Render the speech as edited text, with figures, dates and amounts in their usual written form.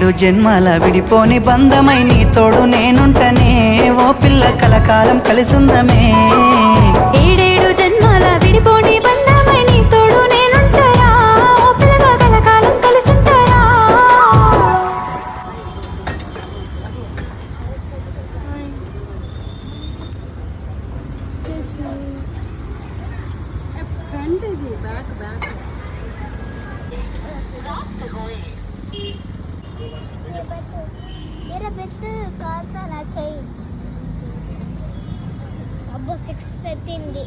ఏడేడు జన్మల విడిపోని బంధమై నీ తోడు నేనుంటనే ఓ పిల్ల కలకాలం కలిసుందమే ఏడేడు జన్మల విడిపోని బంధమై నీ తోడు నేనుంటారా ఓ పిల్లగా కలకాలం కలిసుంటారా मेरा बेट కాల్తా నా చెయ్యి అబ్బో 6 పెట్టింది